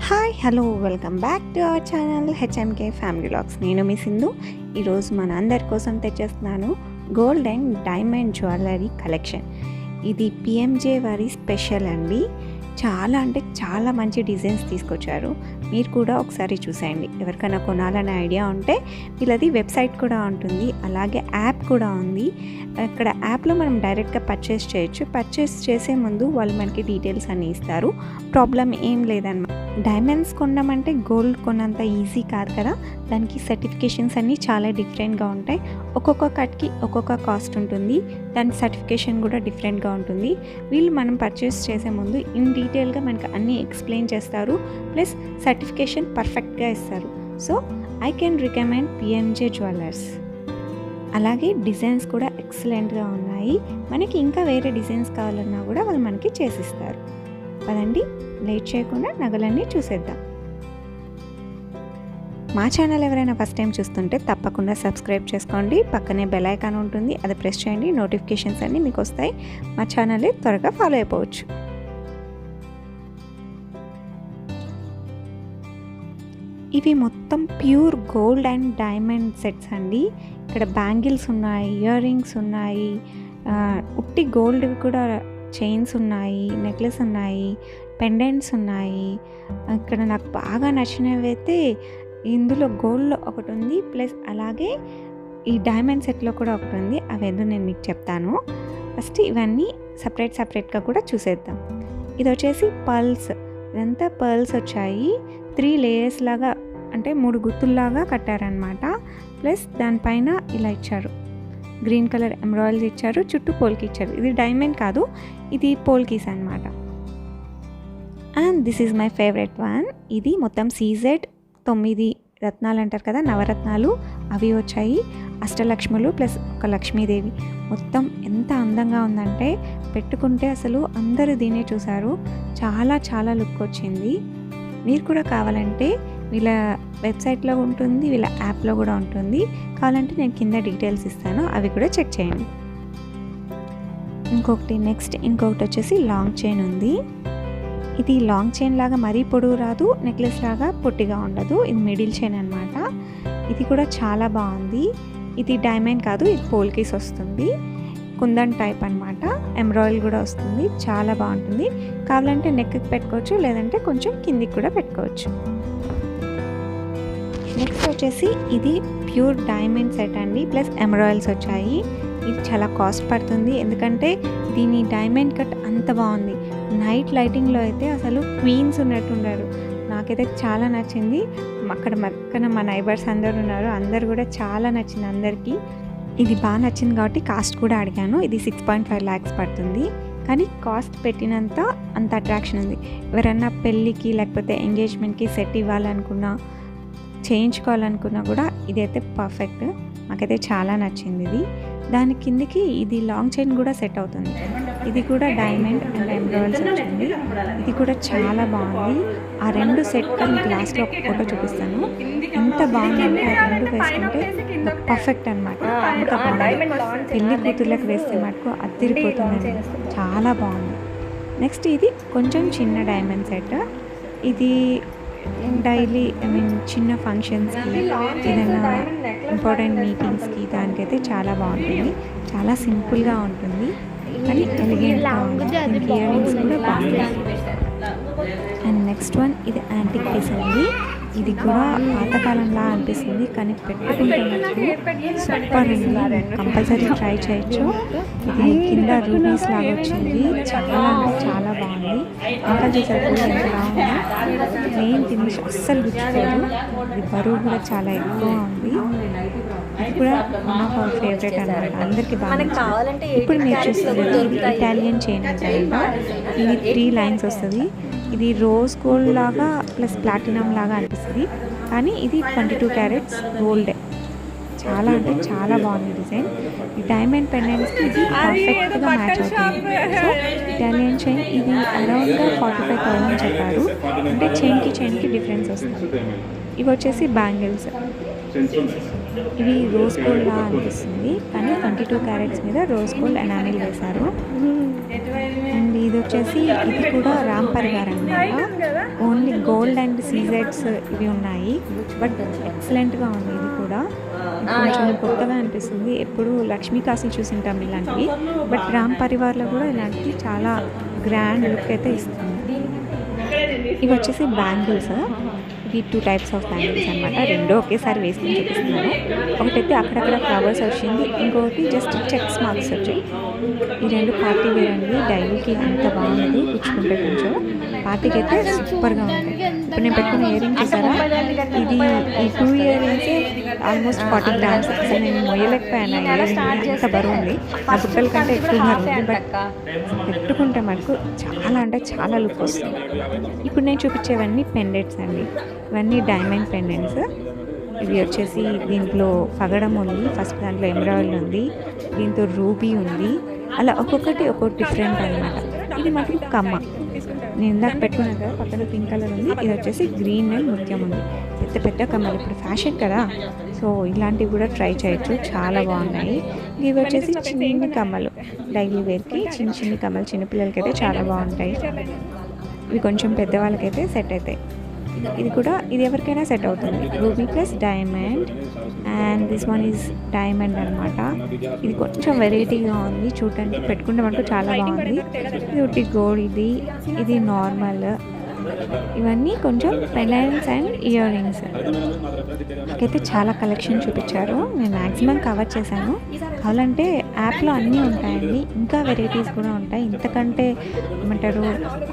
Hi hello welcome back to our channel HMK family vlogs. నేను మీ సింధు. ఈరోజు మన అందరి కోసం తెచ్చేస్తున్నాను gold and diamond jewellery collection. ఇది పిఎంజే వారి స్పెషల్ అండి. చాలా అంటే చాలా మంచి డిజైన్స్ తీసుకొచ్చారు. మీరు కూడా ఒకసారి చూసేయండి. ఎవరికైనా కొనాలనే ఐడియా ఉంటే వీళ్ళది వెబ్సైట్ కూడా ఉంటుంది, అలాగే యాప్ కూడా ఉంది. ఇక్కడ యాప్లో మనం డైరెక్ట్గా పర్చేస్ చేయొచ్చు. పర్చేస్ చేసే ముందు వాళ్ళు మనకి డీటెయిల్స్ అన్నీ ఇస్తారు. ప్రాబ్లం ఏం లేదన్నమాట. డైమండ్స్ కొన్నామంటే గోల్డ్ కొన్నంత ఈజీ కాదు కదా. దానికి సర్టిఫికేషన్స్ అన్నీ చాలా డిఫరెంట్గా ఉంటాయి. ఒక్కొక్క కట్కి ఒక్కొక్క కాస్ట్ ఉంటుంది. దాని సర్టిఫికేషన్ కూడా డిఫరెంట్గా ఉంటుంది. వీళ్ళు మనం పర్చేస్ చేసే ముందు ఇన్ డీటెయిల్గా మనకి అన్నీ ఎక్స్ప్లెయిన్ చేస్తారు, ప్లస్ సర్టిఫికేషన్ పర్ఫెక్ట్గా ఇస్తారు. So I can recommend PMJ jewellers. అలాగే డిజైన్స్ కూడా ఎక్సలెంట్గా ఉన్నాయి. మనకి ఇంకా వేరే డిజైన్స్ కావాలన్నా కూడా వాళ్ళు మనకి చేసిస్తారు. పదండి, లేట్ చేయకుండా నగలన్నీ చూసేద్దాం. మా ఛానల్ ఎవరైనా ఫస్ట్ టైం చూస్తుంటే తప్పకుండా సబ్స్క్రైబ్ చేసుకోండి. పక్కనే బెల్ ఐకాన్ ఉంటుంది, అది ప్రెస్ చేయండి. నోటిఫికేషన్స్ అన్నీ మీకు వస్తాయి. మా ఛానల్ని త్వరగా ఫాలో అయిపోవచ్చు. ఇవి మొత్తం pure gold and diamond sets అండి. ఇక్కడ బ్యాంగిల్స్ ఉన్నాయి, ఇయర్ రింగ్స్ ఉన్నాయి, ఉట్టి గోల్డ్ కూడా చైన్స్ ఉన్నాయి, నెక్లెస్ ఉన్నాయి, పెండెంట్స్ ఉన్నాయి. ఇక్కడ నాకు బాగా నచ్చినవి అయితే ఇందులో గోల్డ్లో ఒకటి ఉంది, ప్లస్ అలాగే ఈ డైమండ్ సెట్లో కూడా ఒకటి ఉంది. అవేందో నేను మీకు చెప్తాను. ఫస్ట్ ఇవన్నీ సపరేట్గా కూడా చూసేద్దాం. ఇది వచ్చేసి పర్ల్స్. ఇదంతా పర్ల్స్ వచ్చాయి. 3 లేయర్స్ లాగా, అంటే 3 గుత్తుల్లాగా కట్టారనమాట. ప్లస్ దానిపైన ఇలా ఇచ్చారు, గ్రీన్ కలర్ ఎమరాల్డ్స్ ఇచ్చారు, చుట్టూ పోల్కి ఇచ్చారు. ఇది డైమండ్ కాదు, ఇది పోల్కీస్ అనమాట. And this is my favourite one. ఇది మొత్తం CZ 9 రత్నాలు అంటారు కదా, నవరత్నాలు, అవి వచ్చాయి. అష్టలక్ష్ములు ప్లస్ ఒక లక్ష్మీదేవి. మొత్తం ఎంత అందంగా ఉందంటే పెట్టుకుంటే అసలు అందరూ దీనే చూసారు. చాలా చాలా లుక్ వచ్చింది. మీరు కూడా కావాలంటే వీళ్ళ వెబ్సైట్లో ఉంటుంది, వీళ్ళ యాప్లో కూడా ఉంటుంది. కావాలంటే నేను కింద డీటెయిల్స్ ఇస్తాను, అవి కూడా చెక్ చేయండి. ఇంకొకటి వచ్చేసి లాంగ్ చైన్ ఉంది. ఇది లాంగ్ చైన్ లాగా మరీ పొడవు రాదు, నెక్లెస్ లాగా పొట్టిగా ఉండదు. ఇది మిడిల్ చైన్ అనమాట. ఇది కూడా చాలా బాగుంది. ఇది డైమండ్ కాదు, ఇది పోల్కీస్ వస్తుంది. కుందన్ టైప్ అనమాట. ఎమరాయిల్ కూడా వస్తుంది. చాలా బాగుంటుంది. కావాలంటే నెక్కి పెట్టుకోవచ్చు, లేదంటే కొంచెం కిందికి కూడా పెట్టుకోవచ్చు. నెక్స్ట్ వచ్చేసి ఇది ప్యూర్ డైమండ్ సెట్ అండి, ప్లస్ ఎమరాయిల్స్ వచ్చాయి. ఇది చాలా కాస్ట్ పడుతుంది, ఎందుకంటే దీని డైమండ్ కట్ అంత బాగుంది. నైట్ లైటింగ్లో అయితే అసలు క్వీన్స్ ఉన్నట్టున్నారు. నాకైతే చాలా నచ్చింది. అక్కడ పక్కన మా నైబర్స్ అందరు ఉన్నారు, అందరు కూడా చాలా నచ్చింది అందరికీ. ఇది బాగా నచ్చింది కాబట్టి కాస్ట్ కూడా అడిగాను. ఇది 6.5 lakhs పడుతుంది. కానీ కాస్ట్ పెట్టినంత అంత అట్రాక్షన్ ఉంది. ఎవరన్నా పెళ్ళికి లేకపోతే ఎంగేజ్మెంట్కి సెట్ ఇవ్వాలనుకున్నా, చేయించుకోవాలనుకున్నా కూడా ఇదైతే పర్ఫెక్ట్. నాకైతే చాలా నచ్చింది ఇది. దాని కిందకి ఇది లాంగ్ చైన్ కూడా సెట్ అవుతుంది. ఇది కూడా డైమండ్ అండ్ ఎమరాల్డ్స్ వచ్చింది. ఇది కూడా చాలా బాగుంది. ఆ 2 సెట్ మీకు లాస్ట్లో ఒక ఫోటో చూపిస్తాను. ఎంత బాగుందంటే ఆ 2 వేసుకుంటే పర్ఫెక్ట్ అనమాట. అంత బాగుంది. పెళ్లి కూతుర్లకు వేస్తే మటుకు అదిరిపోతుందండి. చాలా బాగుంది. నెక్స్ట్ ఇది కొంచెం చిన్న డైమండ్ సెట్. ఇది డైలీ చిన్న ఫంక్షన్స్కి, ఏదైనా ఇంపార్టెంట్ మీటింగ్స్కి, దానికైతే చాలా బాగుంటుంది. చాలా సింపుల్గా ఉంటుంది, కానీ ఎలిగెంట్గా ఉంటుంది. ఇయర్ రింగ్స్ కూడా బాగుంటుంది. అండ్ నెక్స్ట్ వన్, ఇది యాంటిక్ పీస్ అండి. ఇది కూడా పాతకాలంలా అనిపిస్తుంది, కానీ పెట్టుకుంటే సూపర్ అండి. కంపల్సరీ ట్రై చేయొచ్చు. ఇది కింద రూబీస్ లాగా వచ్చింది. చాలా అంటే చాలా బాగుంది. ఇంకా చూసారు ఎంతలా ఉంది. మెయిన్ ఫినిష్ అస్సలు గుర్తులేదు. ఇది బరువు కూడా చాలా ఎక్కువ ఉంది. ఇది కూడా వన్ ఆఫ్ అవర్ ఫేవరెట్ అనమాట. అందరికీ బాగా. ఇప్పుడు మీరు చూస్తున్నది ఇది ఇటాలియన్ చైన్ అంటారంట. ఇది 3 lines వస్తుంది. ఇది రోజ్ గోల్డ్ లాగా ప్లస్ ప్లాటినం లాగా అనిపిస్తుంది, కానీ ఇది 22 carats గోల్డ్. చాలా అంటే చాలా బాగుంది డిజైన్. ఈ డైమండ్ పెండెంట్స్కి ఇది పర్ఫెక్ట్గా మ్యాచ్ అవుతుంది. సో ఇటాలియన్ చైన్ ఇది అరౌండ్గా 45,000 చెప్పారు. అంటే చైన్కి డిఫరెన్స్ వస్తుంది. ఇవి వచ్చేసి బ్యాంగిల్స్. ఇవి రోజ్ గోల్డ్ లా అనిపిస్తుంది, కానీ 22 carats మీద రోజ్ గోల్డ్ ఎనామిల్ వేశారు. అండ్ ఇది వచ్చేసి ఇది కూడా రామ్ పరివార్ అనమాట. ఓన్లీ గోల్డ్ అండ్ సీజెడ్స్ ఇవి ఉన్నాయి. బట్ ఎక్సలెంట్గా ఉంది ఇది కూడా. కొంచెం కొత్తగా అనిపిస్తుంది. ఎప్పుడు లక్ష్మీ కాసులు చూసింటాం ఇలాంటివి, బట్ రామ్ పరివార్లో కూడా ఇలాంటివి చాలా గ్రాండ్ లుక్ అయితే ఇస్తుంది. ఇవి వచ్చేసి బ్యాంగిల్స్. ఇవి 2 టైప్స్ ఆఫ్ బ్యాంగిల్స్ అనమాట. రెండు ఒకేసారి వేసుకుని చూపిస్తున్నాను. ఒకటైతే అక్కడక్కడ ఫ్లవర్స్ వచ్చింది, ఇంకొకటి జస్ట్ చెక్స్ మార్క్స్ వచ్చాయి. ఈ రెండు పార్టీ వేర్ అండి. డైలీకి అంత బాగుంది, పుచ్చుకుంటే కొంచెం పార్టీకి అయితే సూపర్గా ఉంటాయి. ఇప్పుడు నేను పెట్టుకున్న ఇయర్ రింగ్స్ చూసారా, ఇది ఈ 2 ఇయర్ రింగ్స్ ఆల్మోస్ట్ 40 గ్రామ్స్. అసలు నేను మొయ్యలేకపోయాను. ఇయర్ రింగ్ అంత బరువు ఉంది, నా బుట్టల కంటే ఎక్కువ బరువు ఉంది. బట్ పెట్టుకుంటే మనకు చాలా అంటే చాలా లుక్ వస్తుంది. ఇప్పుడు నేను చూపించేవన్నీ పెండెంట్స్ అండి. ఇవన్నీ డైమండ్ పెండెంట్స్. ఇవి వచ్చేసి దీంట్లో పగడం ఉంది, ఫస్ట్ దాంట్లో ఎమరాల్డ్ ఉంది, దీంతో రూబీ ఉంది. అలా ఒక్కొక్కటి ఒక్కొక్క డిఫరెంట్ అనమాట. ఇది మాకు కమ్మ. నేను ఇందాక పెట్టుకున్నాను కదా, పక్కన పింక్ కలర్ ఉంది. ఇది వచ్చేసి గ్రీన్ అండ్ ముత్యం ఉంది. పెద్ద పెద్ద కమ్మలు ఇప్పుడు ఫ్యాషన్ కదా, సో ఇలాంటివి కూడా ట్రై చేయొచ్చు, చాలా బాగున్నాయి. ఇవి వచ్చేసి చిన్న కమ్మలు, డైలీ వేర్కి చిన్న చిన్న కమ్మలు, చిన్నపిల్లలకి అయితే చాలా బాగుంటాయి. ఇవి కొంచెం పెద్దవాళ్ళకైతే సెట్ అవుతాయి. ఇది కూడా ఇది ఎవరికైనా సెట్ అవుతుంది. Ruby plus diamond and this one is diamond అనమాట. ఇది కొంచెం వెరైటీగా ఉంది, చూడటానికి పెట్టుకుంటే మనకు చాలా బాగుంది. ఇది ఒకటి గోల్డ్, ఇది నార్మల్. ఇవన్నీ కొంచెం పెండెంట్స్ అండ్ ఇయర్ రింగ్స్. నాకైతే చాలా కలెక్షన్ చూపించారు, నేను మ్యాక్సిమం కవర్ చేశాను. కావాలంటే యాప్లో అన్నీ ఉంటాయండి, ఇంకా వెరైటీస్ కూడా ఉంటాయి. ఇంతకంటే ఏమంటారు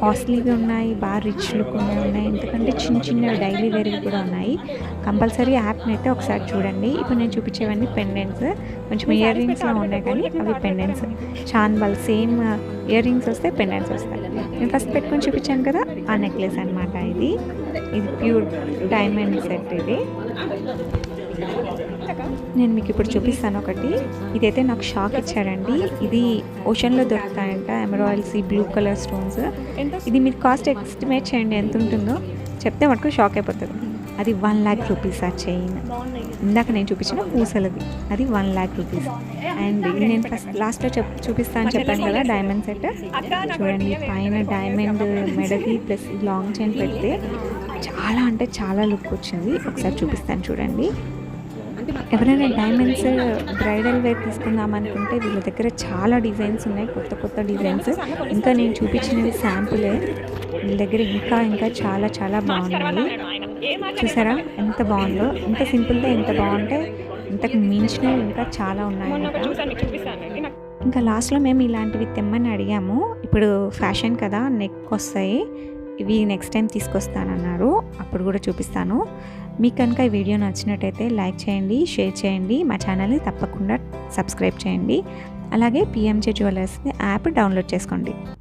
కాస్ట్లీవి ఉన్నాయి, బాగా రిచ్ లుక్ ఉన్నాయి, ఇంతకంటే చిన్న చిన్న డైలీ వేర్వి కూడా ఉన్నాయి. కంపల్సరీ యాప్ని అయితే ఒకసారి చూడండి. ఇప్పుడు నేను చూపించేవన్నీ పెండెంట్స్, కొంచెం ఇయర్ రింగ్స్లో ఉన్నాయి కానీ అవి పెండెంట్స్. చాన్బాల్ సేమ్ ఇయర్ రింగ్స్ వస్తే పెండెంట్స్ వస్తాయి. నేను ఫస్ట్ పెట్టుకొని చూపించాను కదా, ఆ నెక్లెస్ అనమాట. ఇది ప్యూర్ డైమండ్ సెట్. ఇది నేను మీకు ఇప్పుడు చూపిస్తాను ఒకటి. ఇదైతే నాకు షాక్ ఇచ్చారండి. ఇది ఓషన్లో దొరుకుతాయంట ఎమరాల్డ్స్, ఈ బ్లూ కలర్ స్టోన్స్. ఇది మీరు కాస్ట్ ఎస్టిమేట్ చేయండి ఎంత ఉంటుందో, చెప్తే మటుకు షాక్ అయిపోతుంది. అది 1 lakh రూపీస్ ఆ చైన్. ఇందాక నేను చూపించిన పూసలది, అది 1 lakh రూపీస్. అండ్ ఇది నేను ఫస్ట్ లాస్ట్లో చూపిస్తాను చెప్పాను కదా డైమండ్ సెట్. చూడండి పైన డైమండ్ మెడకి ప్లస్ లాంగ్ చైన్ పెడితే చాలా అంటే చాలా లుక్ వచ్చింది. ఒకసారి చూపిస్తాను చూడండి. ఎవరైనా డైమండ్స్ బ్రైడల్ వేర్ తీసుకుందాం అనుకుంటే వీళ్ళ దగ్గర చాలా డిజైన్స్ ఉన్నాయి, కొత్త కొత్త డిజైన్స్. ఇంకా నేను చూపించినవి శాంపులే, వీళ్ళ దగ్గర ఇంకా చాలా చాలా బాగున్నాయి. చూసారా ఎంత బాగుందో, ఎంత సింపుల్గా ఎంత బాగుంటే ఇంతకు మించినవి ఇంకా చాలా ఉన్నాయి. ఇంకా లాస్ట్లో మేము ఇలాంటివి తెమ్మని అడిగాము. ఇప్పుడు ఫ్యాషన్ కదా, నెక్ వస్తాయి, ఇవి నెక్స్ట్ టైం తీసుకొస్తానన్నారు, అప్పుడు కూడా చూపిస్తాను. మీకు కనుక ఈ వీడియో నచ్చినట్టయితే లైక్ చేయండి, షేర్ చేయండి, మా ఛానల్ని తప్పకుండా సబ్స్క్రైబ్ చేయండి. అలాగే పిఎంజే జ్యువెలర్స్ యాప్ డౌన్లోడ్ చేసుకోండి.